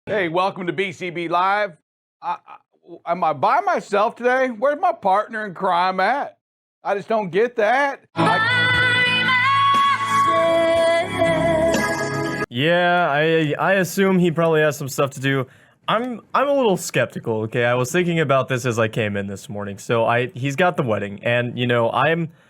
Hey, welcome to BCB Live. Am I by myself today? Where's my partner in crime at? I just don't get that. Yeah, I assume he probably has some stuff to do. I'm a little skeptical, okay? I was thinking about this as I came in this morning. So he's got the wedding, and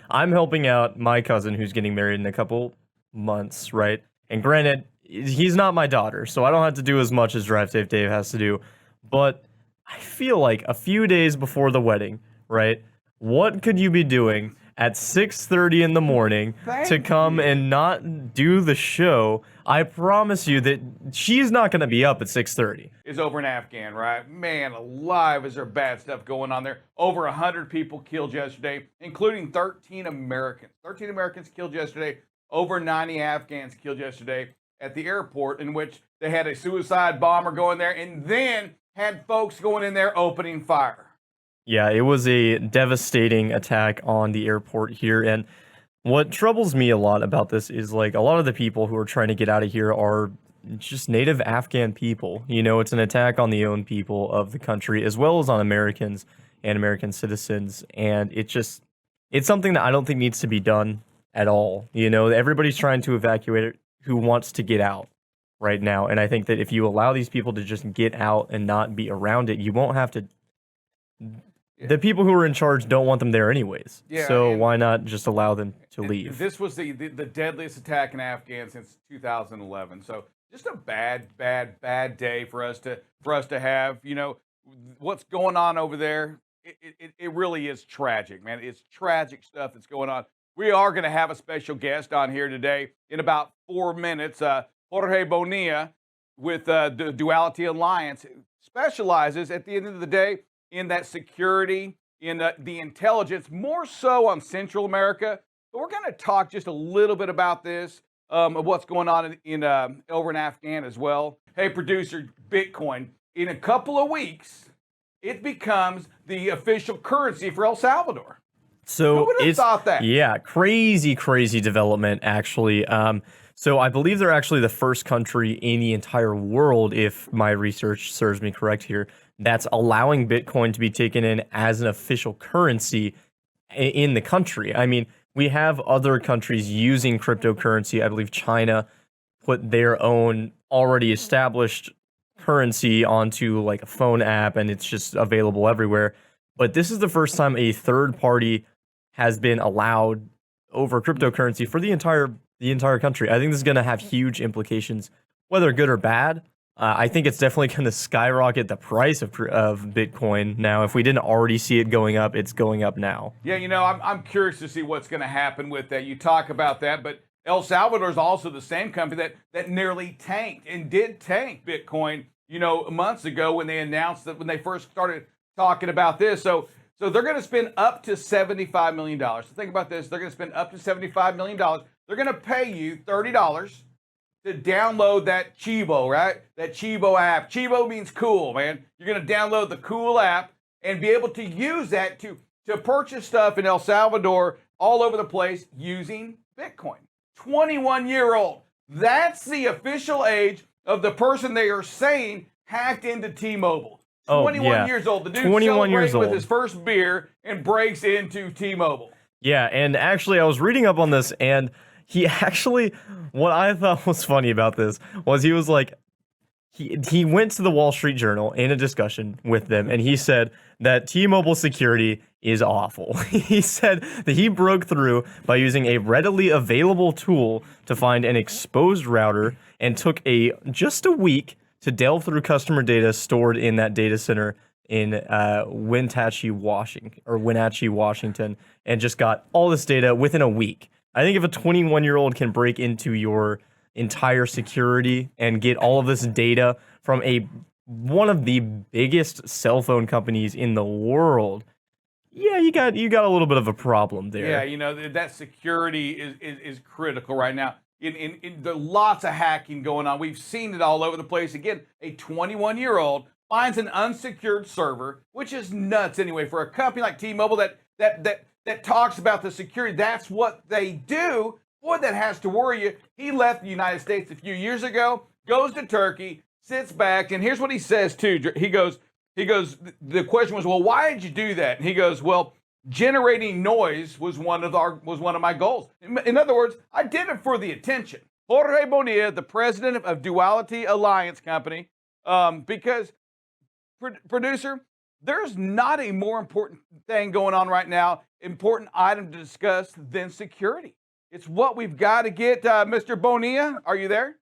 I'm helping out my cousin who's getting married in a couple months, right? And granted, he's not my daughter, so I don't have to do as much as Drive Safe Dave has to do. But I feel like a few days before the wedding, right? What could you be doing at 6:30 in the morning to come and not do the show? I promise you that she's not going to be up at 6:30. Is over in Afghan, right? Man, alive, is there bad stuff going on there? Over 100 people killed yesterday, including 13 Americans. 13 Americans killed yesterday. Over 90 Afghans killed yesterday at the airport, in which they had a suicide bomber go in there and then had folks going in there opening fire. Yeah, it was a devastating attack on the airport here. And what troubles me a lot about this is like a lot of the people who are trying to get out of here are just native Afghan people. You know, it's an attack on the own people of the country as well as on Americans and American citizens. And it's something that I don't think needs to be done at all. You know, everybody's trying to evacuate it who wants to get out right now. And I think that if you allow these people to just get out and not be around it, you won't have to. The people who are in charge don't want them there anyways. Yeah, so why not just allow them to leave? This was the deadliest attack in Afghan since 2011. So just a bad day for us to have. You know what's going on over there. It really is tragic, man. It's tragic stuff that's going on. We are going to have a special guest on here today in about 4 minutes. Jorge Bonilla with the Duality Alliance specializes at the end of the day in that security, in the intelligence, more so on Central America. But we're going to talk just a little bit about this, of what's going on in over in Afghan as well. Hey, producer, Bitcoin, in a couple of weeks, it becomes the official currency for El Salvador. So who would have thought that? Yeah, crazy development actually. So I believe they're actually the first country in the entire world, if my research serves me correct here, that's allowing Bitcoin to be taken in as an official currency in the country. I mean, we have other countries using cryptocurrency. I believe China put their own already established currency onto like a phone app, and it's just available everywhere. But this is the first time a third party has been allowed over cryptocurrency for the entire country. I think this is going to have huge implications, whether good or bad. I think it's definitely going to skyrocket the price of Bitcoin now. If we didn't already see it going up, it's going up now. Yeah, you know, I'm curious to see what's going to happen with that. You talk about that, but El Salvador is also the same company that nearly tanked and did tank Bitcoin, you know, months ago when they announced that when they first started talking about this. So they're going to spend up to $75 million. So think about this. They're going to spend up to $75 million. They're going to pay you $30 to download that Chivo, right? That Chivo app. Chivo means cool, man. You're going to download the cool app and be able to use that to purchase stuff in El Salvador all over the place using Bitcoin. 21-year-old. That's the official age of the person they are saying hacked into T-Mobile. 21 years old. The dude 21 years old with his first beer and breaks into T-Mobile. Yeah, and actually I was reading up on this, and he actually, what I thought was funny about this was he was like, he went to the Wall Street Journal in a discussion with them, and he said that T-Mobile security is awful. He said that he broke through by using a readily available tool to find an exposed router and took just a week to delve through customer data stored in that data center in Wenatchee, Washington, and just got all this data within a week. I think if a 21-year-old can break into your entire security and get all of this data from one of the biggest cell phone companies in the world, yeah, you got a little bit of a problem there. Yeah, you know, that security is critical right now. In the lots of hacking going on. We've seen it all over the place. Again, a 21-year-old finds an unsecured server, which is nuts anyway for a company like T-Mobile that talks about the security. That's what they do. Boy, that has to worry you. He left the United States a few years ago, goes to Turkey, sits back, and here's what he says too. He goes, the question was, well, why did you do that? And he goes, well, generating noise was one of my goals. In other words, I did it for the attention. Jorge Bonilla, the president of Duality Alliance Company, because producer, there's not a more important thing going on right now, important item to discuss than security. It's what we've got to get. Mr. Bonilla, are you there?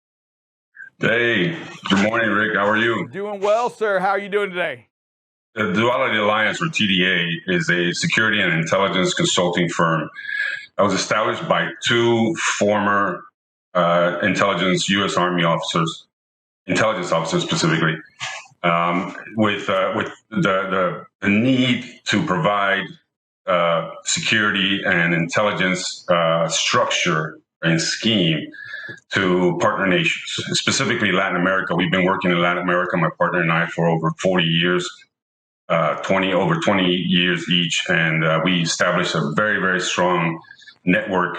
Hey, good morning, Rick. How are you? Doing well, sir. How are you doing today? The Duality Alliance, or TDA, is a security and intelligence consulting firm that was established by two former U.S. Army officers, intelligence officers specifically, with the need to provide security and intelligence structure and scheme to partner nations, specifically Latin America. We've been working in Latin America, my partner and I, for over 40 years, over 20 years each, and we established a very, very strong network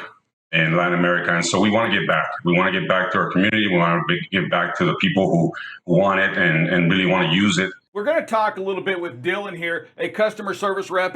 in Latin America. And so we want to get back. We want to get back to our community. We want to give back to the people who want it and really want to use it. We're going to talk a little bit with Dylan here, a customer service rep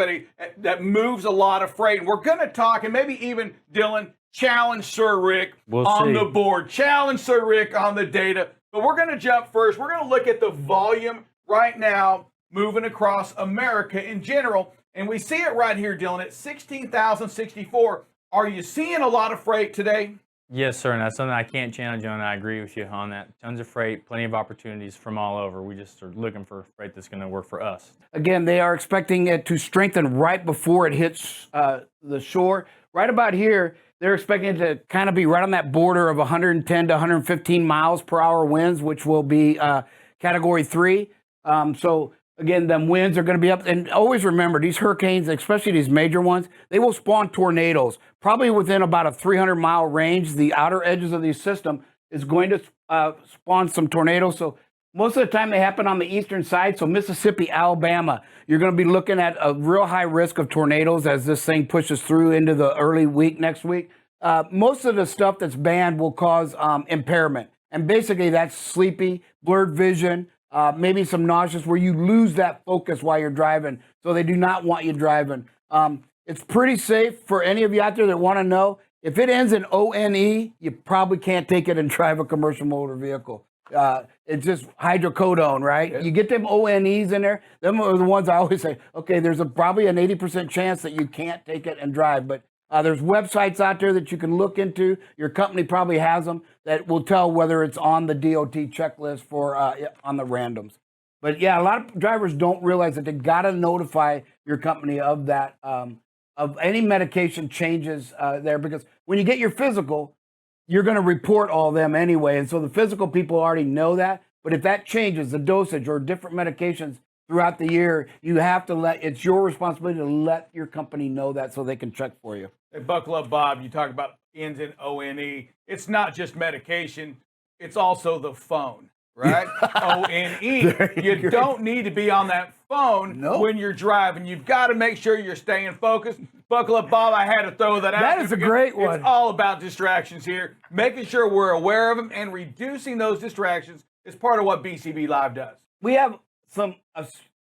that moves a lot of freight. And we're going to talk, and maybe even, Dylan, challenge Sir Rick on the board, challenge Sir Rick on the data. But we're going to jump first. We're going to look at the volume right now moving across America in general. And we see it right here, Dylan, at 16,064. Are you seeing a lot of freight today? Yes, sir, and that's something I can't challenge you on. I agree with you on that. Tons of freight, plenty of opportunities from all over. We just are looking for freight that's going to work for us. Again, they are expecting it to strengthen right before it hits the shore. Right about here, they're expecting it to kind of be right on that border of 110 to 115 miles per hour winds, which will be Category 3. So again, them winds are going to be up. And always remember, these hurricanes, especially these major ones, they will spawn tornadoes. Probably within about a 300-mile range, the outer edges of the system is going to spawn some tornadoes. So most of the time they happen on the eastern side. So Mississippi, Alabama, you're going to be looking at a real high risk of tornadoes as this thing pushes through into the early week next week. Most of the stuff that's banned will cause impairment. And basically that's sleepy, blurred vision, maybe some nauseous where you lose that focus while you're driving. So they do not want you driving. It's pretty safe for any of you out there that want to know. If it ends in ONE, you probably can't take it and drive a commercial motor vehicle. It's just hydrocodone, right? Yeah. You get them ONEs in there. Them are the ones I always say, okay, there's probably an 80% chance that you can't take it and drive. But there's websites out there that you can look into. Your company probably has them that will tell whether it's on the DOT checklist for on the randoms. But yeah, a lot of drivers don't realize that they got to notify your company of that, of any medication changes there, because when you get your physical, you're going to report all them anyway. And so the physical people already know that. But if that changes, the dosage or different medications throughout the year, you have to it's your responsibility to let your company know that so they can check for you. Hey, Buckle Up Bob, you talk about ends in ONE. It's not just medication, it's also the phone, right? ONE. You don't need to be on that phone when you're driving. You've got to make sure you're staying focused. Buckle Up Bob, I had to throw that out. That is a great one. It's all about distractions here. Making sure we're aware of them and reducing those distractions is part of what BCB Live does. We have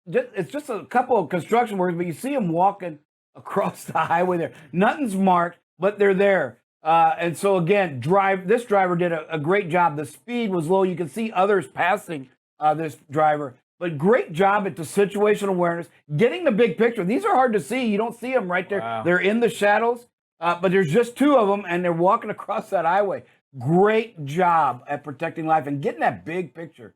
it's just a couple of construction workers, but you see them walking across the highway there. Nothing's marked, but they're there. And so again, this driver did a great job. The speed was low. You can see others passing this driver, but great job at the situational awareness, getting the big picture. These are hard to see. You don't see them right there. Wow. They're in the shadows, but there's just two of them, and they're walking across that highway. Great job at protecting life and getting that big picture.